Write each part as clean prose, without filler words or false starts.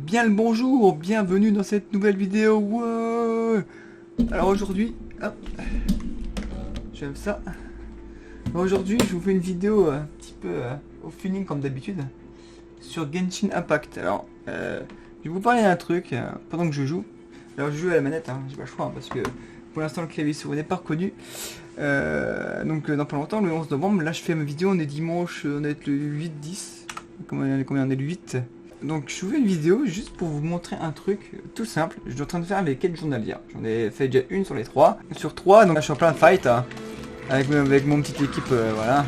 bien le bonjour, bienvenue dans cette nouvelle vidéo. Ouais. Alors aujourd'hui, hop, j'aime ça. Aujourd'hui, je vous fais une vidéo un petit peu au feeling comme d'habitude sur Genshin Impact. Alors, je vais vous parler d'un truc pendant que je joue. Alors, je joue à la manette, hein, j'ai pas le choix hein, parce que pour l'instant le clavier souris n'est pas reconnu. Donc, dans pas longtemps, le 11 novembre, là je fais ma vidéo, on est dimanche, on est le 8-10. Combien on est le 8. Donc je vous fais une vidéo juste pour vous montrer un truc tout simple. Je suis en train de faire les quêtes journalières. J'en ai fait déjà une sur les 3. Sur 3, donc là, je suis en plein fight hein, avec mon petite équipe, voilà.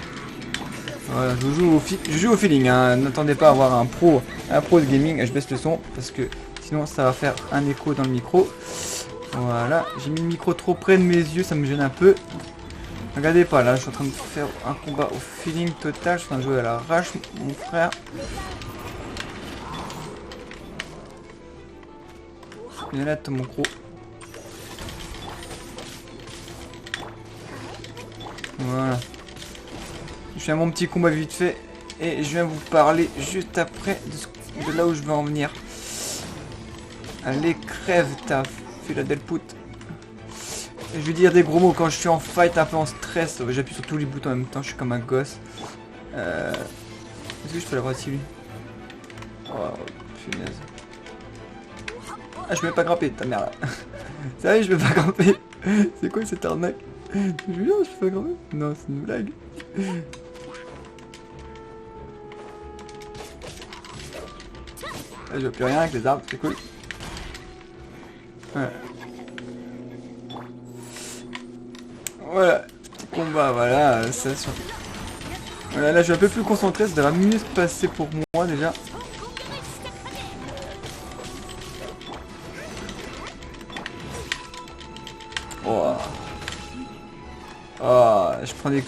Voilà, je joue au feeling, hein. N'attendez pas à avoir un pro de gaming. Je baisse le son parce que sinon ça va faire un écho dans le micro. Voilà, j'ai mis le micro trop près de mes yeux, ça me gêne un peu. Regardez pas, là je suis en train de faire un combat au feeling total. Je suis en train de jouer à l'arrache, mon frère. Viens là, mon gros. Voilà. Je fais mon petit combat vite fait. Et je viens vous parler juste après de là où je veux en venir. Allez, crève ta Philadelphie. Je vais dire des gros mots quand je suis en fight, un peu en stress. J'appuie sur tous les boutons en même temps, je suis comme un gosse. Est-ce que je peux l'avoir ici lui? Oh, punaise. Ah, je peux même pas grimper, ta mère là. Sérieux, je peux pas grimper. C'est quoi cette arnaque? Je jure, je peux pas grimper. Non, c'est une blague. Là, je vois plus rien avec les arbres, c'est cool. Voilà. Voilà, petit combat, voilà, ça sur... Voilà, là je suis un peu plus concentré, ça devrait mieux se passer pour moi déjà. Oh. Oh, je prends des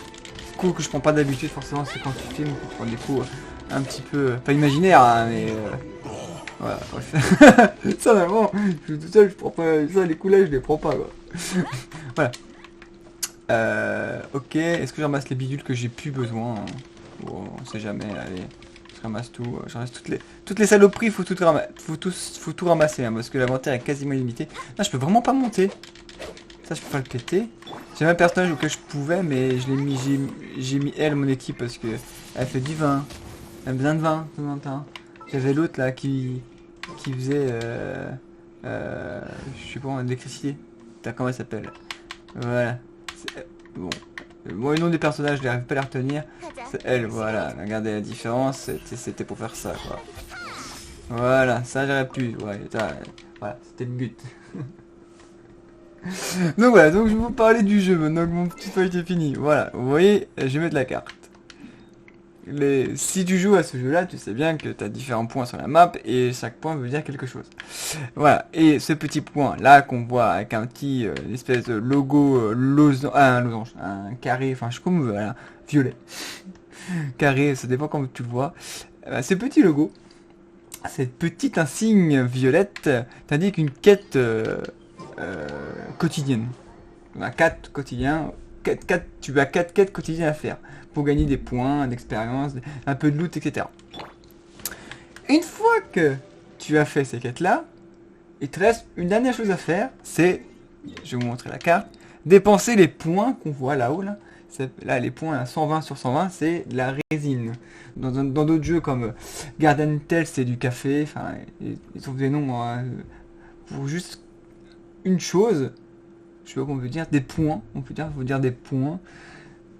coups que je prends pas d'habitude forcément, c'est quand tu filmes, tu prends des coups un petit peu, pas imaginaires, hein, mais... Voilà, bref. Ça vraiment, je suis tout seul, je prends pas... Ça, les coups là, je les prends pas, quoi. Voilà. Ok, est-ce que je ramasse les bidules que j'ai plus besoin hein. Bon, on sait jamais, allez, je ramasse tout, je ramasse toutes les saloperies, faut tout ramasser, hein, parce que l'inventaire est quasiment illimité. Là, je peux vraiment pas monter. Ça, je peux pas le péter. J'ai un personnage auquel je pouvais, mais je l'ai mis, j'ai mis elle, mon équipe, parce que elle fait du vin. Elle a besoin de vin, de temps en temps. J'avais l'autre là qui faisait, je sais pas, l'électricité. Comment elle s'appelle? Voilà. Bon. Moi, le nom des personnages, je n'arrive pas à les retenir. C'est elle, voilà. Regardez la différence. C'était pour faire ça, quoi. Voilà, ça j'aurais pu. Ouais, voilà, c'était le but. Donc voilà, donc je vais vous parler du jeu maintenant que mon petit fight est fini. Voilà, vous voyez, je vais mettre la carte. Si tu joues à ce jeu-là, tu sais bien que tu as différents points sur la map et chaque point veut dire quelque chose. Voilà, et ce petit point là qu'on voit avec un petit espèce de logo un losange, un carré, enfin je sais pas comment, voilà, violet. Carré, ça dépend comment tu le vois. Ce petit logo, cette petite insigne violette, t'indique une quête quotidienne. On a 4 quotidiens. Tu as 4 quêtes quotidiennes à faire pour gagner des points, d'expérience, un peu de loot, etc. Une fois que tu as fait ces quêtes-là, il te reste une dernière chose à faire, c'est, je vais vous montrer la carte, dépenser les points qu'on voit là-haut. Là, les points à 120 sur 120, c'est de la résine. Dans d'autres jeux comme Garden Tale, c'est du café, enfin, ils ont des noms hein, pour juste une chose. Je sais pas comment on veut dire, des points, on peut dire des points,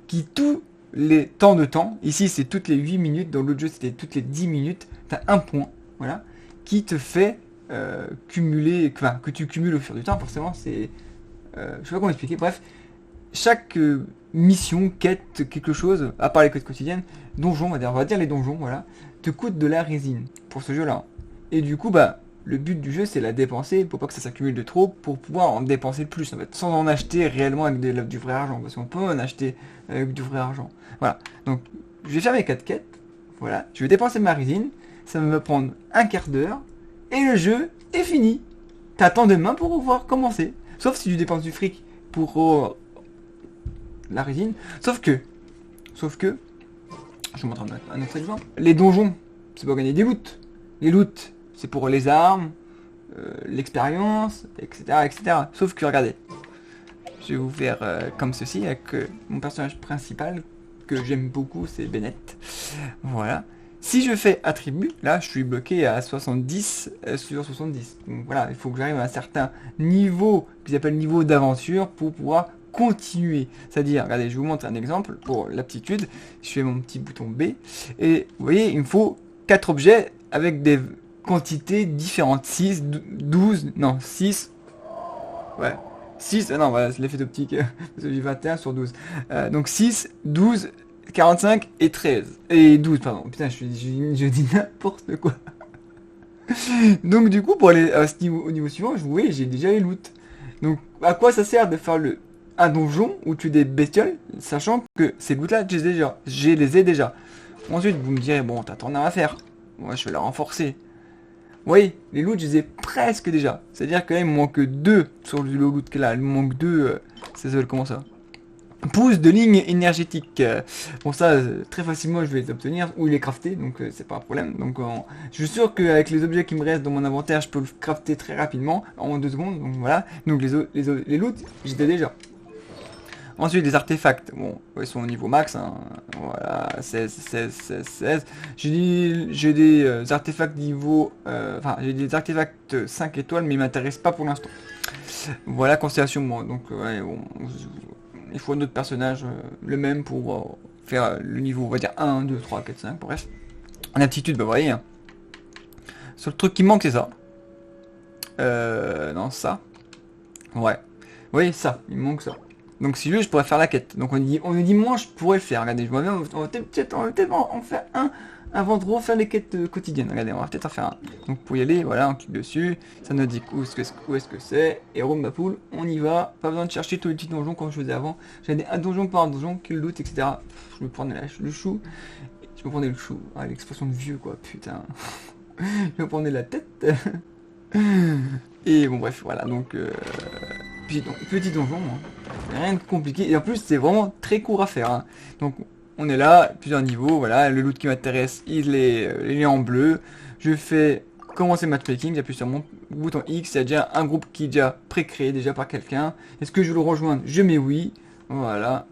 qui tous les temps de temps, ici c'est toutes les 8 minutes, dans l'autre jeu c'était toutes les 10 minutes, tu as un point, voilà, qui te fait cumuler, enfin, que tu cumules au fur du temps, forcément c'est, je sais pas comment expliquer, bref, chaque mission, quête, quelque chose, à part les quêtes quotidiennes, donjon, on va dire les donjons, voilà, te coûte de la résine, pour ce jeu-là, et du coup, bah, le but du jeu c'est la dépenser pour pas que ça s'accumule de trop pour pouvoir en dépenser le plus en fait, sans en acheter réellement avec du vrai argent parce qu'on peut en acheter avec du vrai argent. Voilà, donc je vais faire mes 4 quêtes, voilà, je vais dépenser ma résine, ça me va prendre un quart d'heure et le jeu est fini. T'attends demain pour pouvoir commencer, sauf si tu dépenses du fric pour la résine, sauf que, je vais montrer un autre exemple, les donjons c'est pour gagner des loots, les loots c'est pour les armes, l'expérience, etc., etc. Sauf que regardez, je vais vous faire comme ceci avec mon personnage principal que j'aime beaucoup, c'est Bennett. Voilà. Si je fais attribut, là je suis bloqué à 70 sur 70. Donc voilà, il faut que j'arrive à un certain niveau, qu'ils appellent niveau d'aventure, pour pouvoir continuer. C'est-à-dire, regardez, je vous montre un exemple pour l'aptitude. Je fais mon petit bouton B. Et vous voyez, il me faut 4 objets avec des quantités différentes. 6, 12, non, 6. Ouais. 6, non, voilà, c'est l'effet d'optique. J'ai 21 sur 12. Donc 6, 12, 45 et 13. Et 12, pardon. Putain, je dis n'importe quoi. Donc du coup, pour aller à ce niveau, au niveau suivant, je voyais, j'ai déjà les loots. Donc à quoi ça sert de faire un donjon où tu des bestioles, sachant que ces loots là, je les ai déjà. Ensuite, vous me direz, bon, t'as ton arme à faire. Moi, je vais la renforcer. Vous voyez, les loots, je les ai presque déjà. C'est-à-dire que là, il me manque 2 sur le loot que là. Il me manque 2, ça s'appelle comment ça? Pouces de ligne énergétique. Bon, ça, très facilement, je vais les obtenir. Ou les crafter, donc c'est pas un problème. Donc, je suis sûr qu'avec les objets qui me restent dans mon inventaire, je peux le crafter très rapidement, en 2 secondes. Donc voilà. Donc les loots, j'étais déjà. Ensuite, les artefacts, bon, ils sont au niveau max, hein. Voilà, 16, 16, 16, 16. J'ai des artefacts niveau, enfin, j'ai des artefacts 5 étoiles, mais ils m'intéressent pas pour l'instant. Voilà, constellation, bon, donc, ouais, bon, il faut un autre personnage, le même pour faire le niveau, on va dire 1, 2, 3, 4, 5, bref. En aptitude, bah, vous voyez, hein. Seul truc qui manque, c'est ça. Non, ça. Ouais. Vous voyez, ça, il me manque ça. Donc si je pourrais faire la quête. Donc on nous dit moi je pourrais le faire. Regardez, je vois bien, on va peut-être en faire un avant de refaire les quêtes quotidiennes. Regardez, on va peut-être en faire un. Donc pour y aller, voilà, on clique dessus, ça nous dit où est-ce que c'est. Et ma poule, on y va. Pas besoin de chercher tous les petits donjons comme je faisais avant. J'avais un donjon par un donjon, kill loot, etc. Je me prenais le chou. Je me prenais le chou. Ah, l'expression de vieux quoi, putain. Je me prenais la tête. Et bon bref, voilà, donc petit donjon, hein. Rien de compliqué, et en plus c'est vraiment très court à faire, hein. Donc on est là, plusieurs niveaux, voilà, le loot qui m'intéresse, il est en bleu. Je fais commencer matchmaking, j'appuie sur mon bouton X, il y a déjà un groupe qui est déjà pré-créé déjà par quelqu'un. Est-ce que je veux le rejoindre? Je mets oui, voilà.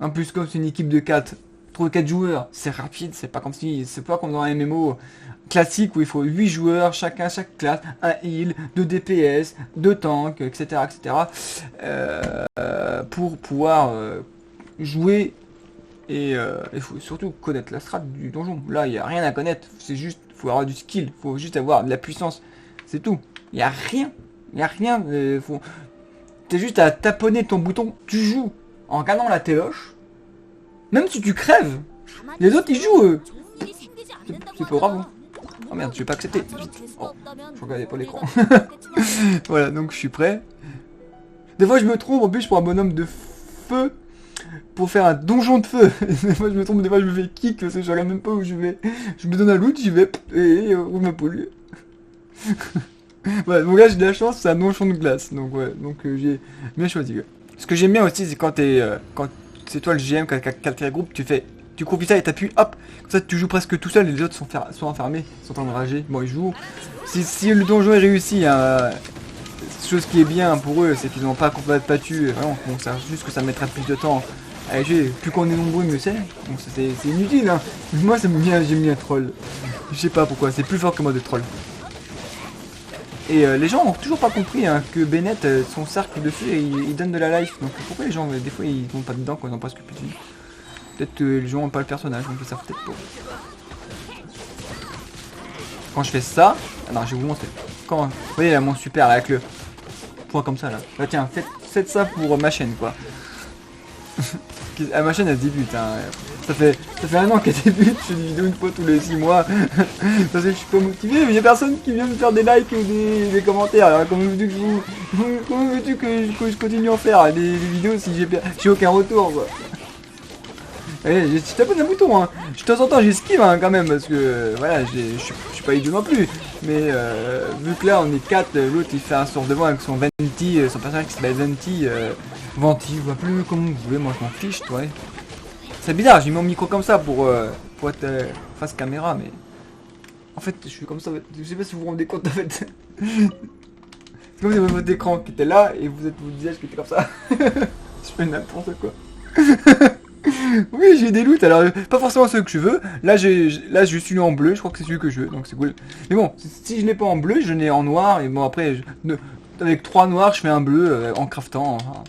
En plus comme c'est une équipe de 4, 4 joueurs, c'est rapide, c'est pas comme dans un MMO classique où il faut 8 joueurs, chaque classe, un heal, 2 DPS, 2 tanks, etc. Pour pouvoir jouer et il faut surtout connaître la strat du donjon. Là, il n'y a rien à connaître, c'est juste, faut avoir du skill, faut juste avoir de la puissance, c'est tout. Il n'y a rien, t'as juste à taponner ton bouton, tu joues en regardant la téloche. Même si tu crèves, les autres ils jouent eux. C'est pas grave. Oh merde, je vais pas accepter. Oh, je regardais pas l'écran. Voilà, donc je suis prêt. Des fois je me trompe, en plus je prends un bonhomme de feu pour faire un donjon de feu. Des fois je me trompe, des fois je me fais kick parce que je regarde même pas où je vais. Je me donne un loot, j'y vais et ouvre ma poule. Voilà, donc là j'ai de la chance, c'est un donjon de glace. Donc ouais, donc j'ai bien choisi. Ouais. Ce que j'aime bien aussi, c'est quand c'est toi le GM, quand t'as le groupe, tu copies ça et t'appuies, hop, comme ça tu joues presque tout seul et les autres sont enfermés, sont enragés. Bon, ils jouent. Si le donjon est réussi, hein, chose qui est bien pour eux, c'est qu'ils n'ont pas complètement battu. Vraiment, bon, c'est juste que ça mettra plus de temps à jouer. Plus qu'on est nombreux, mieux c'est. Bon, c'est inutile, hein. Moi, j'aime bien troll. Je sais pas pourquoi, c'est plus fort que moi de troll. Et les gens ont toujours pas compris hein, que Bennett, son cercle dessus, il donne de la life. Donc pourquoi les gens, des fois, ils vont pas dedans quand ils ont presque plus de vie. Peut-être que les gens n'ont pas le personnage, donc ils savent peut-être pas. Quand je fais ça, alors je vais vous montrer. Quand, vous voyez là mon super là avec le point comme ça là. Bah tiens, faites ça pour ma chaîne quoi. Ma chaîne elle débute hein. Ça fait 1 an qu'elle débute, je fais des vidéos une fois tous les 6 mois. Parce que je suis pas motivé, mais il y a personne qui vient me faire des likes ou des commentaires. Alors comment veux-tu que je continue à en faire des vidéos si j'ai aucun retour quoi. Allez, je tape un bouton hein. De temps en temps j'esquive hein, quand même parce que voilà, je suis pas idiot non plus. Mais vu que là on est 4, l'autre il fait un sort devant avec son Venti, son personnage qui s'appelle Venti, Venti, ou plus comme vous voulez, moi je m'en fiche toi. C'est bizarre, j'ai mis mon micro comme ça pour être face caméra mais... En fait, je suis comme ça, en fait. Je sais pas si vous vous rendez compte, en fait. C'est comme si votre écran qui était là, et vous êtes votre visage qui était comme ça. Je fais n'importe quoi. Oui, j'ai des loots, alors pas forcément ceux que je veux. Là, je suis en bleu, je crois que c'est celui que je veux, donc c'est cool. Mais bon, si je l'ai pas en bleu, je l'ai en noir, et bon après, avec 3 noirs, je fais un bleu en craftant. Enfin,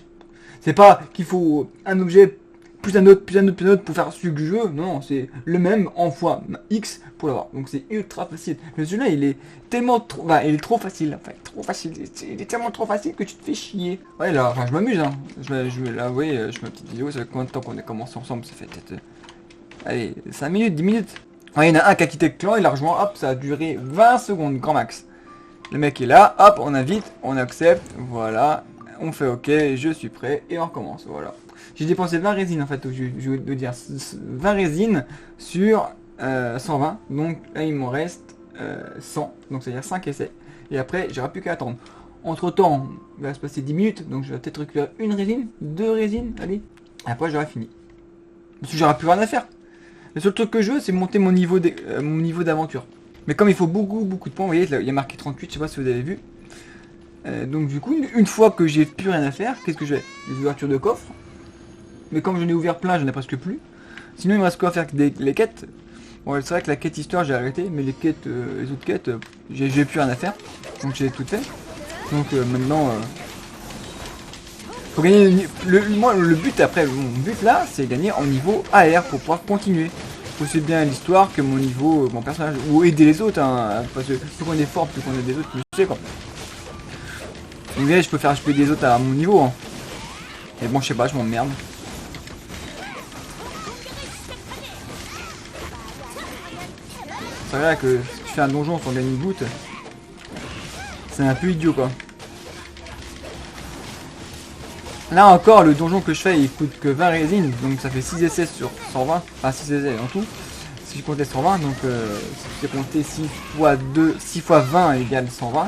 c'est pas qu'il faut un objet plus un autre, plus un autre, plus un autre pour faire celui que je veux. Non, c'est le même en fois X pour l'avoir. Donc c'est ultra facile. Mais celui-là, il est tellement trop... Enfin, il est trop facile. Enfin, trop facile. Il est tellement trop facile que tu te fais chier. Ouais, là, enfin, je m'amuse, hein. Là, oui, je fais ma petite vidéo. Ça fait combien de temps qu'on a commencé ensemble? Ça fait peut-être... allez, 5 minutes, 10 minutes. Ouais, il y en a un qui a quitté le clan, il a rejoint. Hop, ça a duré 20 secondes, grand max. Le mec est là. Hop, on invite, on accepte. Voilà. On fait OK, je suis prêt. Et on recommence, voilà. J'ai dépensé 20 résines en fait, je vais dire 20 résines sur 120. Donc là il m'en reste 100, donc c'est-à-dire 5 essais. Et après j'aurai plus qu'à attendre. Entre temps, il va se passer 10 minutes, donc je vais peut-être récupérer une résine, 2 résines, allez. Et après j'aurai fini. Parce que j'aurai plus rien à faire. Le seul truc que je veux c'est monter mon niveau d'aventure. Mais comme il faut beaucoup de points, vous voyez là, il y a marqué 38, je sais pas si vous avez vu. Donc du coup, une fois que j'ai plus rien à faire, qu'est-ce que je fais? Les ouvertures de coffres. Mais comme j'en ai ouvert plein, j'en ai presque plus. Sinon, il me reste quoi à faire que les quêtes. Bon, c'est vrai que la quête histoire, j'ai arrêté. Mais les quêtes, les autres quêtes, j'ai plus rien à faire. Donc j'ai tout fait. Donc maintenant... faut gagner... le but après, mon but là, c'est gagner en niveau AR pour pouvoir continuer. Aussi bien l'histoire que mon niveau, mon personnage. Ou aider les autres, hein. Parce que plus qu'on est fort, plus qu'on aide des autres, plus je sais quoi. Donc je peux faire HP des autres à mon niveau. Hein. Et bon, je sais pas, je m'emmerde. C'est vrai que si tu fais un donjon sans gagner une loot, c'est un peu idiot quoi. Là encore, le donjon que je fais, il coûte que 20 résines, donc ça fait 6 essais sur 120, enfin 6 essais en tout. Si je comptais 120, donc si je comptais 6 fois 2, 6 fois 20 égale 120.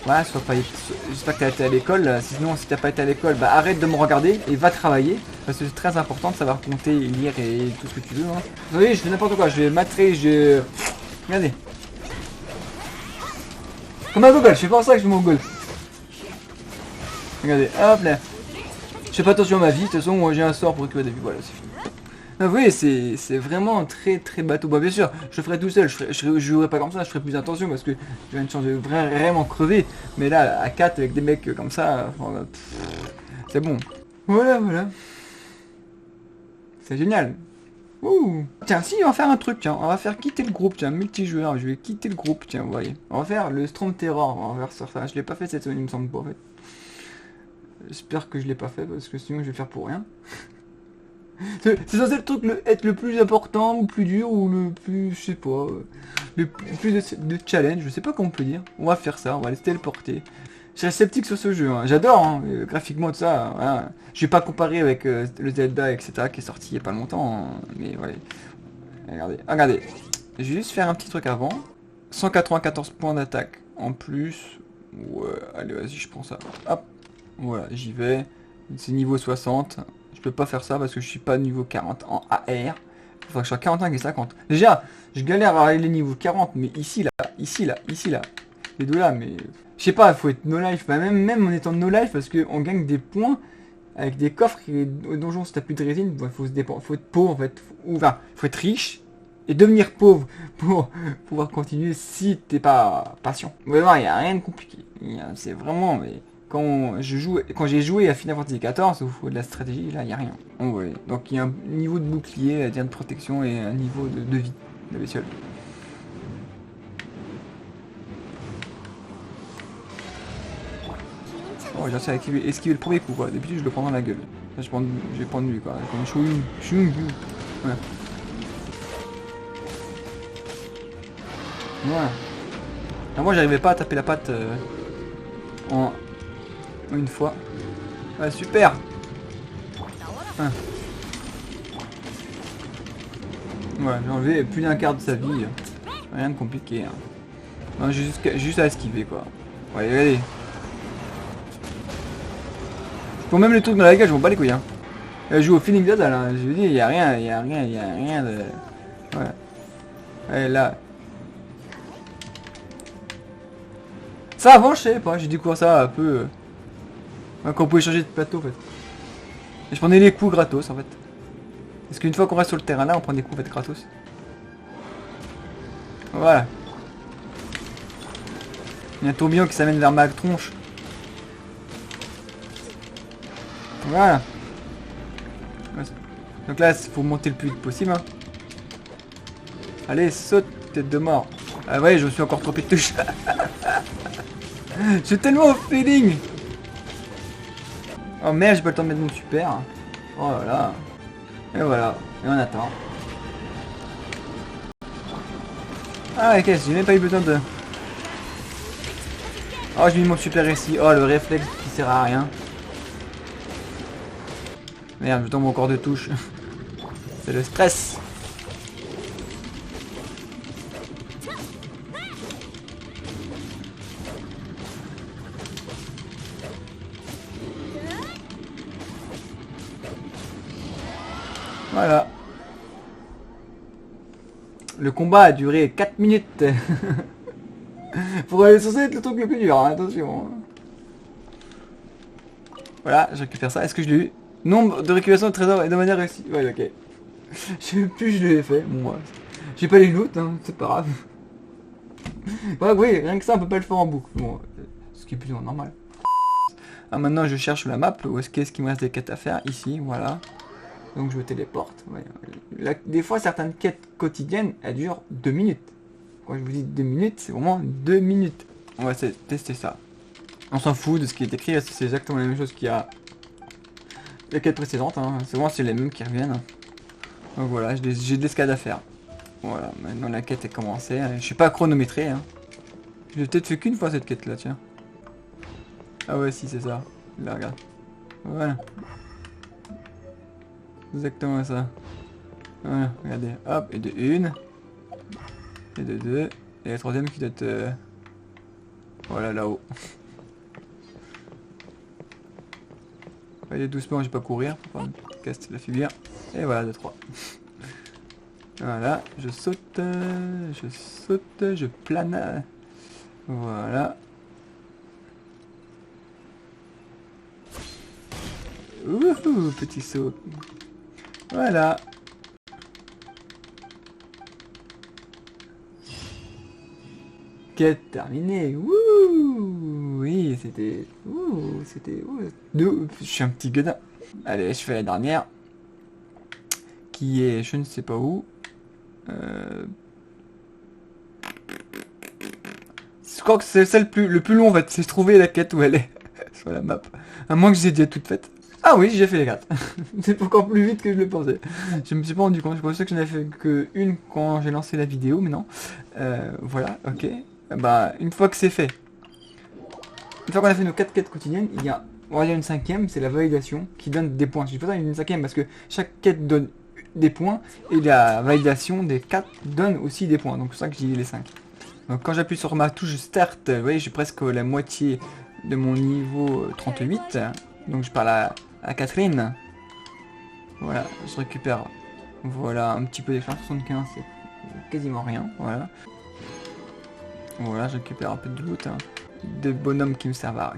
Voilà, j'espère que tu as été à l'école. Sinon, si tu n'as pas été à l'école, bah arrête de me regarder et va travailler. Parce que c'est très important de savoir compter, lire et tout ce que tu veux. Hein. Vous voyez, je fais n'importe quoi, je vais matrer, regardez. Comme un Google, je fais pas ça que je fais mon Google. Regardez, hop là. Je fais pas attention à ma vie, de toute façon, moi j'ai un sort pour récupérer des vies, voilà, c'est fini. Ah, vous voyez, c'est vraiment très bateau. Bah bien sûr, je le ferai tout seul, je jouerai pas comme ça, je ferai plus attention parce que j'ai une chance de vraiment crever. Mais là, à 4 avec des mecs comme ça, c'est bon. Voilà. C'est génial. Ouh. Tiens, si, on va faire un truc, tiens, on va faire quitter le groupe, tiens, multijoueur, je vais quitter le groupe, tiens, vous voyez. On va faire le Storm Terror, on va faire sur ça. Je l'ai pas fait cette semaine, il me semble pas, en fait. J'espère que je l'ai pas fait, parce que sinon je vais faire pour rien. C'est censé être le truc être le plus important, ou le plus dur, ou le plus, je sais pas, le plus de challenge, je sais pas comment on peut dire. On va faire ça, on va les téléporter. Je suis sceptique sur ce jeu, hein. J'adore, hein, graphiquement tout ça. Voilà. Je vais pas comparer avec le Zelda, etc. qui est sorti il y a pas longtemps, hein, mais voilà. Regardez. Je vais juste faire un petit truc avant. 194 points d'attaque en plus. Ouais, allez, vas-y, je prends ça. Hop, voilà, j'y vais. C'est niveau 60. Je peux pas faire ça parce que je suis pas niveau 40 en AR. Il faudrait que je sois 45 et 50. Déjà, je galère à aller les niveaux 40, mais ici, là. Les deux là, mais... Je sais pas, il faut être no life. Bah, même en étant no life, parce qu'on gagne des points avec des coffres au donjon. Si t'as plus de résine, bah, faut être pauvre en fait. Enfin, faut être riche et devenir pauvre pour pouvoir continuer si t'es pas patient. Vous allez voir, il n'y a rien de compliqué. C'est vraiment... Mais... Quand j'ai joué à Final Fantasy XIV, où il faut de la stratégie, là il n'y a rien. Donc il y a un niveau de bouclier, un de protection et un niveau de vie de la bestiole. Oh, j'ai réussi à esquiver le premier coup quoi. D'habitude je le prends dans la gueule. Là je vais prendre lui quoi. Comme voilà. Voilà. Alors, moi j'arrivais pas à taper la patte en une fois. Ouais, super. Hein. Ouais, j'ai enlevé plus d'un quart de sa vie. Rien de compliqué. Hein. Non, j'ai juste à esquiver quoi. Ouais, allez. Pour même les trucs dans la gueule, je m'en bats les couilles. Hein. Elle joue au feeling total. Hein. Je veux dire, il y a rien de. Voilà. Allez là. Ça avant je savais pas, j'ai découvert ça un peu... quand on pouvait changer de plateau en fait. Et je prenais les coups gratos en fait. Parce qu'une fois qu'on reste sur le terrain là, on prend des coups en fait gratos. Voilà. Il y a un tourbillon qui s'amène vers ma tronche. Voilà. Donc là, il faut monter le plus vite possible. Hein. Allez, saute, tête de mort. Ah ouais, je me suis encore trompé de touche. J'ai tellement au feeling. Oh merde, j'ai pas le temps de mettre mon super. Oh là là. Et voilà. Et on attend. Ah ok, j'ai même pas eu besoin de... Oh, j'ai mis mon super ici. Oh, le réflexe qui sert à rien. Merde, je tombe encore de touche. C'est le stress. Voilà. Le combat a duré 4 minutes. Pour aller censé être le truc le plus dur, hein, attention. Voilà, je récupère ça. Est-ce que je l'ai eu? Nombre de récupération de trésors et de manière réussie. Ouais, ok. Je sais plus, je l'ai fait. Bon, ouais. J'ai pas les loot, hein, c'est pas grave. Ouais, oui, rien que ça, on peut pas le faire en boucle. Bon, ce qui est plus ou moins normal. Ah, maintenant, je cherche la map. Où est-ce qu'il me reste des quêtes à faire? Ici, voilà. Donc, je me téléporte. Ouais. Des fois, certaines quêtes quotidiennes, elles durent 2 minutes. Quand je vous dis 2 minutes, c'est vraiment 2 minutes. On va tester ça. On s'en fout de ce qui est écrit, c'est exactement la même chose qu'il y a la quête précédente. Hein. C'est vraiment les mêmes qui reviennent. Donc voilà, j'ai de l'escalade à faire. Voilà, maintenant la quête est commencée. Je suis pas chronométré. Hein. J'ai peut-être fait qu'une fois cette quête là, tiens. Ah ouais, si, c'est ça. Là, regarde. Voilà. Exactement ça. Voilà, regardez. Hop, et de une. Et de deux. Et la troisième qui doit être... Voilà, là-haut. Allez doucement, je vais pas courir pour pas me casser la figure. Et voilà, de 3. Voilà, je saute, je plane. Voilà. Ouhou, petit saut. Voilà. Quête terminée. Wouh. Oui, c'était... Ouh, c'était... Je suis un petit gueudin. Allez, je fais la dernière. Qui est... Je ne sais pas où. Je crois que c'est celle le plus long en fait. C'est trouver la quête où elle est. Sur la map. À moins que j'ai déjà toute faite. Ah oui, j'ai fait les 4. C'est encore plus vite que je le pensais. Je me suis pas rendu compte. Je pensais que j'en avais fait que une quand j'ai lancé la vidéo, mais non. Voilà, ok. Bah, une fois que c'est fait. Une fois qu'on a fait nos 4 quêtes quotidiennes, il y a... On va dire une cinquième, c'est la validation qui donne des points. Je dis pas ça une cinquième parce que chaque quête donne des points et la validation des 4 donne aussi des points. Donc c'est ça que j'ai dit les 5. Donc quand j'appuie sur ma touche start, vous voyez, j'ai presque la moitié de mon niveau 38. Donc je parle à Catherine. Voilà, je récupère. Voilà, un petit peu d'expérience, 75, c'est quasiment rien. Voilà. Voilà, je récupère un peu de loot. Hein. Des bonhommes qui me servent à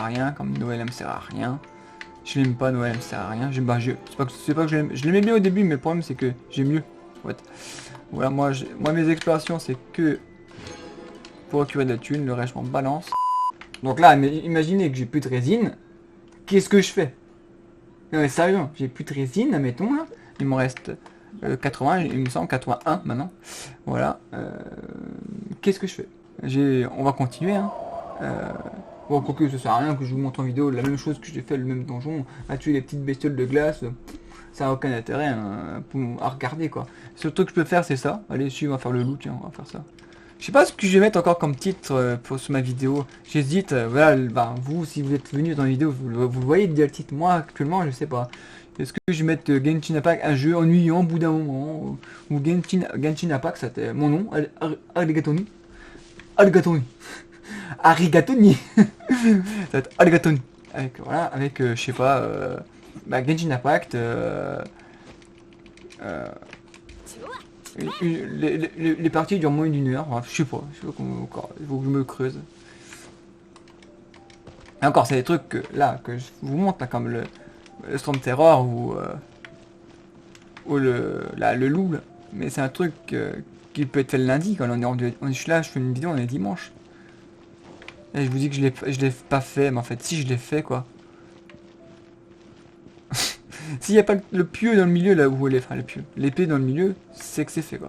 rien, comme Noël elle me sert à rien. Je l'aime pas, Noël elle me sert à rien. C'est pas que je l'aime. Je l'aimais bien au début, mais le problème c'est que j'ai mieux. En fait. Voilà, moi mes explorations c'est que pour récupérer de la thune, le reste je m'en balance. Donc là, imaginez que j'ai plus de résine. Qu'est-ce que je fais? Non mais sérieux, j'ai plus de résine, admettons là. Il m'en reste 80, il me semble 81 maintenant. Voilà. Qu'est-ce que je fais? On va continuer. Hein. Bon, quoique ça sert à rien que je vous montre en vidéo la même chose que j'ai fait le même donjon, à tuer les petites bestioles de glace. Ça n'a aucun intérêt hein, à regarder quoi. Le seul truc que je peux faire c'est ça. Allez, si on va faire le loup, tiens, on va faire ça. Je sais pas ce que je vais mettre encore comme titre sur ma vidéo. J'hésite. Voilà, bah, vous, si vous êtes venu dans la vidéo, vous voyez déjà le titre. Moi, actuellement, je sais pas. Est-ce que je vais mettre Genshin Impact, un jeu ennuyant au bout d'un moment, ou Genshin Impact, c'était mon nom, Arigatoni. Arigatoni. Arigatoni. Ça va être Arigatoni. Avec je sais pas, Genshin Impact, les parties durent moins d'une heure, je sais pas comment encore, il faut que je me creuse. Et encore, c'est des trucs que, là, que je vous montre, là, comme le Storm Terror ou le loup, là. Mais c'est un truc qui peut être fait le lundi, quand je suis là, je fais une vidéo, on est dimanche. Et je vous dis que je l'ai pas fait, mais en fait, si je l'ai fait, quoi. S'il n'y a pas le pieu dans le milieu, là où elle est, enfin le pieu, l'épée dans le milieu, c'est que c'est fait, quoi.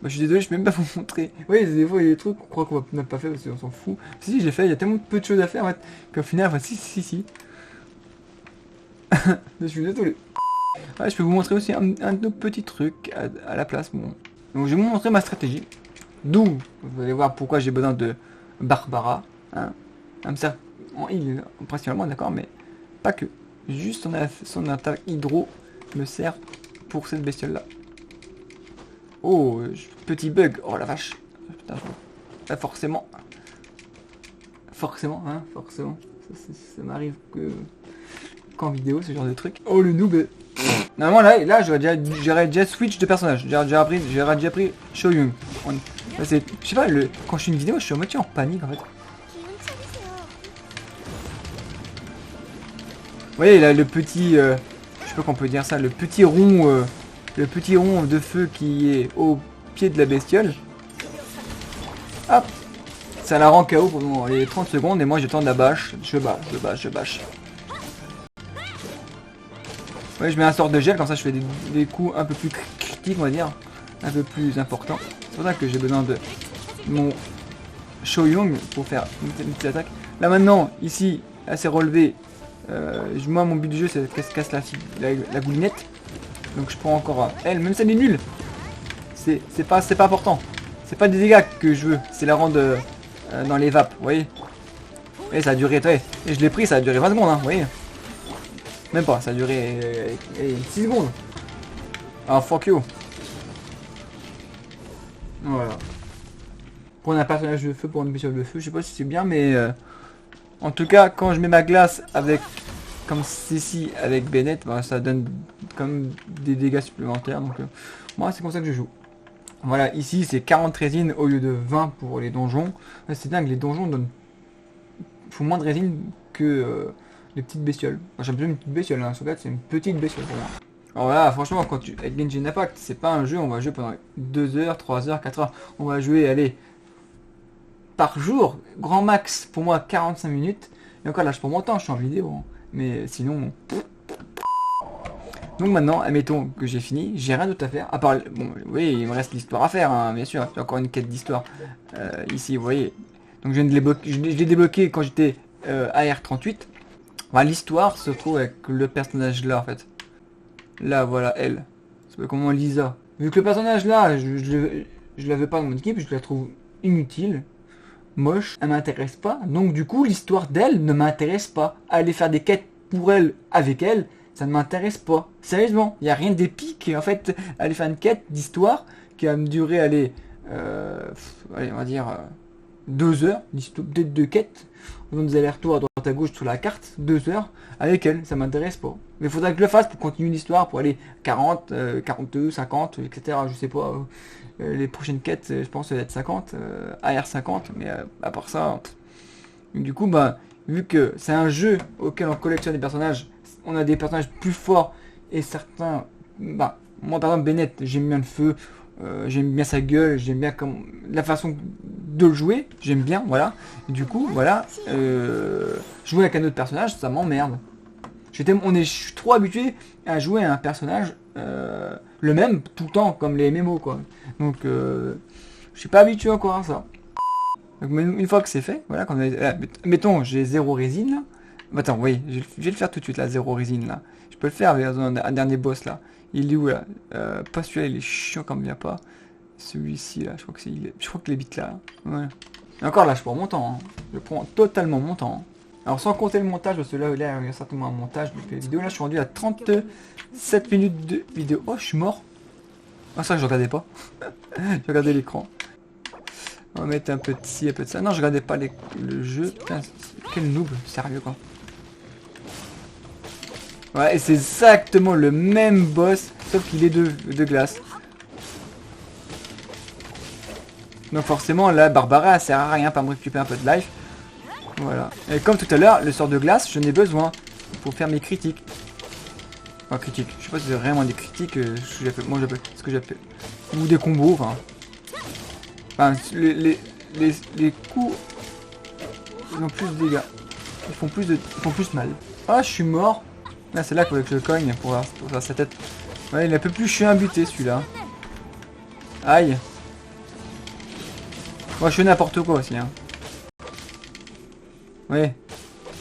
Bah, je suis désolé, je peux même pas vous montrer. Oui, des fois, il y a des trucs qu'on croit qu'on va même pas faire parce qu'on s'en fout. Si, j'ai fait, il y a tellement peu de choses à faire, en fait, qu'au final, enfin, si. Je suis désolé. Ouais, je peux vous montrer aussi un autre petit truc à la place, bon. Donc, je vais vous montrer ma stratégie. D'où, vous allez voir pourquoi j'ai besoin de Barbara, hein. Elle me sert en heal, principalement, d'accord, mais pas que. Juste son attaque hydro me sert pour cette bestiole là. Oh, petit bug. Oh la vache. Putain, là, forcément. Hein, forcément. Ça m'arrive que qu'en vidéo, ce genre de truc. Oh le noob. Normalement là j'aurais déjà switch de personnage. J'aurais déjà pris Shoyung. Je sais pas, quand je suis une vidéo, je suis en moitié en panique en fait. Vous voyez là le petit, je sais pas qu'on peut dire ça, le petit rond de feu qui est au pied de la bestiole. Hop, ça la rend KO pendant les 30 secondes et moi je tente la bâche, je bâche. Ouais, je mets un sort de gel, comme ça je fais des coups un peu plus critiques, on va dire, un peu plus importants. C'est pour ça que j'ai besoin de mon Shoyung pour faire une petite attaque. Là maintenant, ici, elle s'est relevée. Moi mon but du jeu c'est qu'elle se casse la goulinette. Donc je prends encore elle, même si elle est nulle. C'est pas important. C'est pas des dégâts que je veux, c'est la rendre dans les vapes, vous voyez. Et ça a duré, et je l'ai pris, ça a duré 20 secondes, hein, vous voyez. Même pas, ça a duré 6 secondes. Ah fuck you. Voilà. Prendre un personnage de feu pour une bestiole de feu, je sais pas si c'est bien, mais en tout cas, quand je mets ma glace avec, comme ceci avec Bennett, bah, ça donne comme des dégâts supplémentaires. Donc moi, c'est comme ça que je joue. Voilà, ici c'est 40 résines au lieu de 20 pour les donjons. C'est dingue, les donjons font moins de résines que les petites bestioles. Moi j'ai besoin d'une petite bestiole, hein. Sur c'est une petite bestiole pour moi. Alors là, franchement, quand tu avec Genshin Impact, c'est pas un jeu, on va jouer pendant 2 heures, 3 heures, 4 heures. On va jouer, allez, par jour, grand max pour moi 45 minutes. Et encore là, je prends mon temps, je suis en vidéo. Hein. Mais sinon... Donc maintenant, admettons que j'ai fini, j'ai rien d'autre à faire. À part, bon, oui, il me reste l'histoire à faire, hein, bien sûr. J'ai encore une quête d'histoire ici, vous voyez. Donc je l'ai débloqué quand j'étais AR38. Enfin, l'histoire se trouve avec le personnage là, en fait. Là, voilà, elle. C'est comment Lisa. Vu que le personnage là, je la veux pas dans mon équipe, je la trouve inutile, moche, elle m'intéresse pas. Donc du coup, l'histoire d'elle ne m'intéresse pas. Aller faire des quêtes pour elle, avec elle, ça ne m'intéresse pas. Sérieusement, il n'y a rien d'épique. En fait, aller faire une quête d'histoire qui va me durer, allez, on va dire 2 heures, de quête. On donne des allers-retours à droite à gauche sur la carte, 2 heures, avec elle, ça m'intéresse pas. Mais il faudra que je le fasse pour continuer l'histoire, pour aller 40, 42, 50, etc. Je sais pas. Les prochaines quêtes, je pense, ça va être 50, AR 50, mais à part ça... Du coup, bah, vu que c'est un jeu auquel on collectionne des personnages, on a des personnages plus forts et certains... Bah, moi par exemple Bennett, j'aime bien le feu, j'aime bien sa gueule, j'aime bien comme la façon de le jouer, j'aime bien, voilà. Et du coup, voilà, jouer avec un autre personnage, ça m'emmerde. Je suis trop habitué à jouer à un personnage le même tout le temps, comme les MMO quoi. Donc, je suis pas habitué encore à ça. Donc, une fois que c'est fait, voilà, mettons, j'ai 0 résine là. Attends, oui, je vais le faire tout de suite là, 0 résine là. Je peux le faire avec un dernier boss là. Il est où là? Pas celui-là, il est chiant comme il n'y a pas. Celui-ci là, je crois qu'il habite là. Ouais. Et encore là, je prends mon temps. Hein. Je prends totalement mon temps. Hein. Alors sans compter le montage, parce que là, il y a certainement un montage de vidéo. Là, je suis rendu à 37 minutes de vidéo. Oh, je suis mort. Ah, ça, je regardais pas. Je regardais l'écran. On va mettre un peu de ci, un peu de ça. Non, je regardais pas le jeu. Putain, quel noob, sérieux quoi. Ouais, et c'est exactement le même boss, sauf qu'il est de glace. Donc forcément, là, Barbara, elle sert à rien, pas me récupérer un peu de life. Voilà. Et comme tout à l'heure, le sort de glace, je n'ai besoin pour faire mes critiques. Enfin, critiques. Je sais pas si c'est vraiment des critiques, moi j'appelle ce que j'appelle. Ou des combos, enfin, les coups, ils ont plus de dégâts. Ils font plus mal. Ah, je suis mort. Là, c'est là qu'il faudrait que je cogne pour faire sa tête. Ouais, il est un peu plus chiant à buter celui-là. Aïe. Moi, je fais n'importe quoi aussi, hein. Ouais.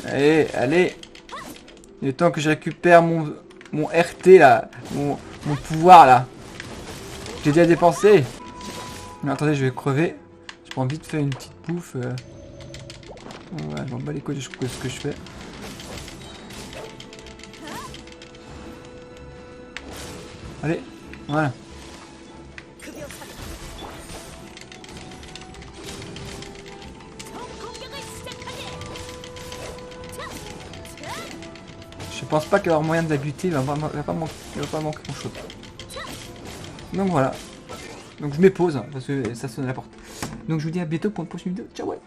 Allez. Il est temps que je récupère mon RT là. Mon pouvoir là. J'ai déjà dépensé. Mais attendez, je vais crever. Je prends vite fait une petite bouffe. Ouais, je m'en bats les couilles de ce que je fais. Allez, voilà. Je pense pas qu'il va y avoir moyen de la buter, il va pas manquer grand chose. Donc voilà. Donc je me pose, parce que ça sonne à la porte. Donc je vous dis à bientôt pour une prochaine vidéo. Ciao ouais.